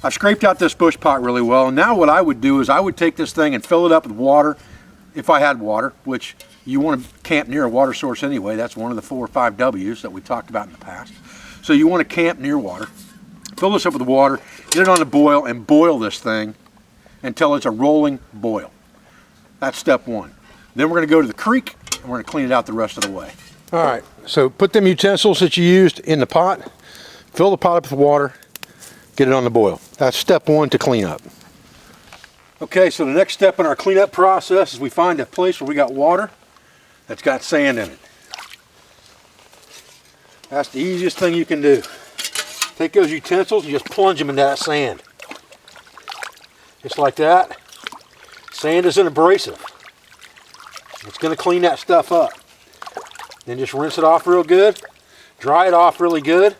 I've scraped out this bush pot really well, and now what I would do is I would take this thing and fill it up with water, if I had water, which you want to camp near a water source anyway. That's one of the 4 or 5 W's that we talked about in the past. So you want to camp near water. Fill this up with water, get it on a boil, and boil this thing until it's a rolling boil. That's step 1. Then we're going to go to the creek, and we're going to clean it out the rest of the way. All right, so put them utensils that you used in the pot, fill the pot up with water, get it on the boil. That's step 1 to clean up. Okay, so the next step in our cleanup process is we find a place where we got water that's got sand in it. That's the easiest thing you can do. Take those utensils and just plunge them into that sand. Just like that. Sand is an abrasive. It's going to clean that stuff up. Then just rinse it off real good. Dry it off really good.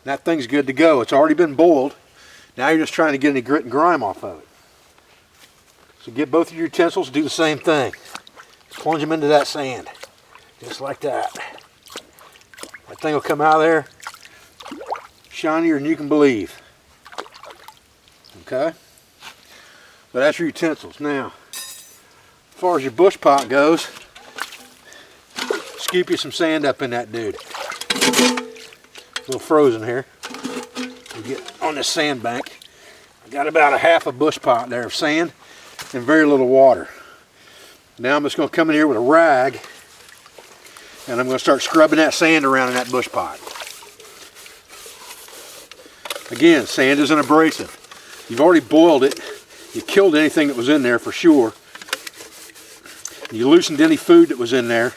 That thing's good to go. It's already been boiled. Now you're just trying to get any grit and grime off of it. So get both of your utensils, do the same thing. Plunge them into that sand. Just like that. That thing will come out of there shinier than you can believe. Okay? But that's your utensils. Now, as far as your bush pot goes, scoop you some sand up in that dude. A little frozen here. You get on this sand bank. I got about a half a bush pot there of sand and very little water. Now I'm just going to come in here with a rag and I'm going to start scrubbing that sand around in that bush pot. Again, sand is an abrasive. You've already boiled it. You killed anything that was in there for sure. You loosened any food that was in there.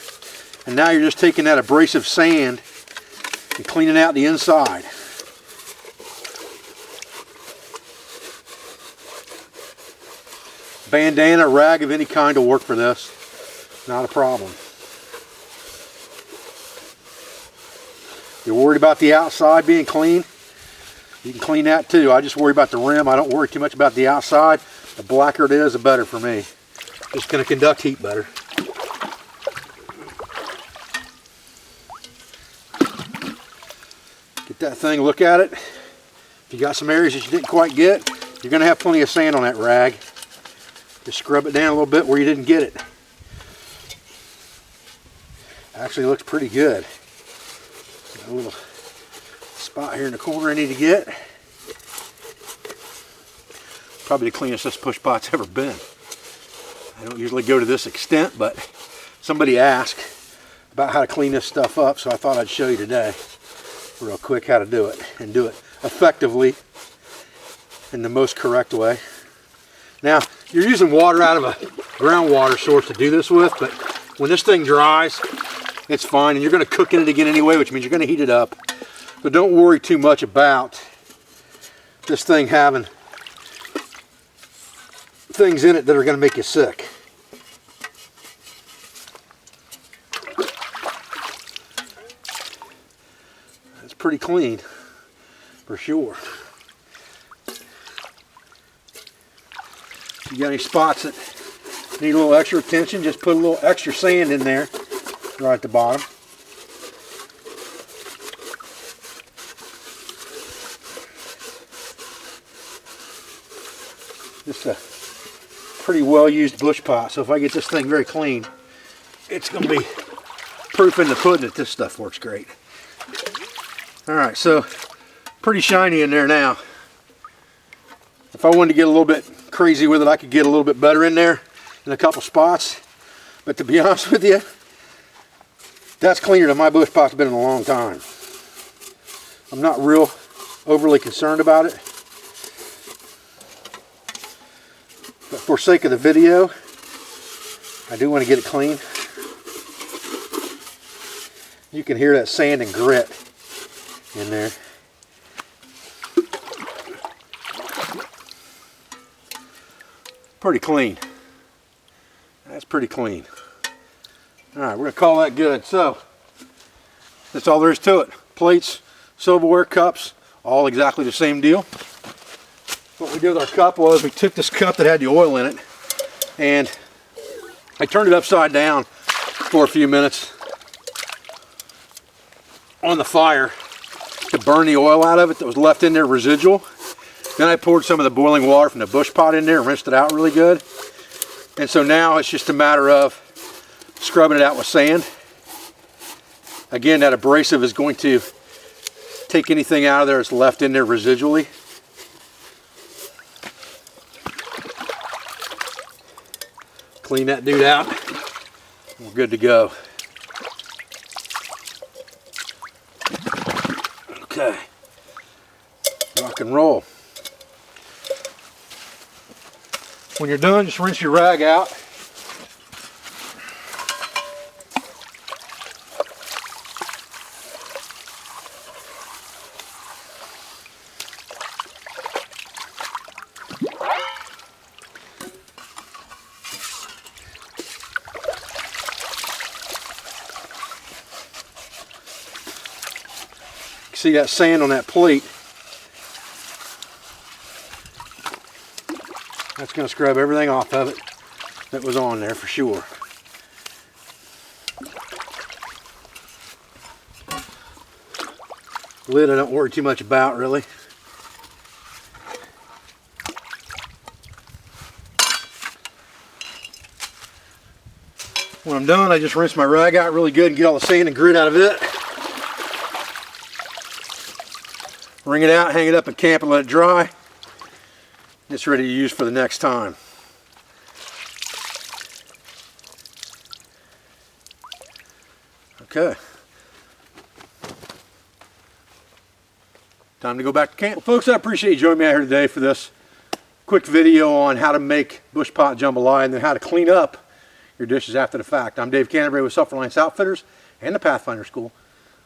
And now you're just taking that abrasive sand and cleaning out the inside. Bandana, rag of any kind will work for this. Not a problem. You're worried about the outside being clean? You can clean that too. I just worry about the rim. I don't worry too much about the outside. The blacker it is, the better for me. Just going to conduct heat better. Get that thing, look at it. If you got some areas that you didn't quite get, you're going to have plenty of sand on that rag. Just scrub it down a little bit where you didn't get it. Actually looks pretty good. Got a little spot here in the corner I need to get. Probably the cleanest this push pot's ever been. I don't usually go to this extent, but somebody asked about how to clean this stuff up, so I thought I'd show you today real quick how to do it and do it effectively in the most correct way. Now, you're using water out of a groundwater source to do this with, but when this thing dries, it's fine, and you're going to cook in it again anyway, which means you're going to heat it up. So don't worry too much about this thing having things in it that are going to make you sick. It's pretty clean, for sure. If you got any spots that need a little extra attention, just put a little extra sand in there right at the bottom. Just a pretty well used bush pot, so if I get this thing very clean, it's going to be proof in the pudding that this stuff works great. Alright, so pretty shiny in there now. If I wanted to get a little bit crazy with it, I could get a little bit better in there in a couple spots, but to be honest with you, that's cleaner than my bush pot's been in a long time. I'm not real overly concerned about it, but for sake of the video, I do want to get it clean. You can hear that sand and grit in there. Pretty clean. That's pretty clean. Alright, we're going to call that good. So, that's all there is to it. Plates, silverware, cups, all exactly the same deal. What we did with our cup was we took this cup that had the oil in it and I turned it upside down for a few minutes on the fire to burn the oil out of it that was left in there residual. Then I poured some of the boiling water from the Bushpot in there and rinsed it out really good. And so now it's just a matter of scrubbing it out with sand. Again, that abrasive is going to take anything out of there that's left in there residually. Clean that dude out. We're good to go. Okay. Rock and roll. When you're done, just rinse your rag out. See that sand on that plate? That's going to scrub everything off of it that was on there for sure. Lid I don't worry too much about really. When I'm done, I just rinse my rag out really good and get all the sand and grit out of it. Wring it out, hang it up in camp and let it dry. It's ready to use for the next time. Okay. Time to go back to camp. Well, folks, I appreciate you joining me out here today for this quick video on how to make Bushpot jambalaya and then how to clean up your dishes after the fact. I'm Dave Canterbury with Self-Reliance Outfitters and the Pathfinder School.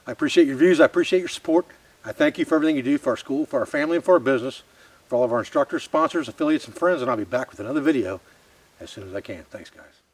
I appreciate your views. I appreciate your support. I thank you for everything you do for our school, for our family, and for our business, for all of our instructors, sponsors, affiliates, and friends, and I'll be back with another video as soon as I can. Thanks, guys.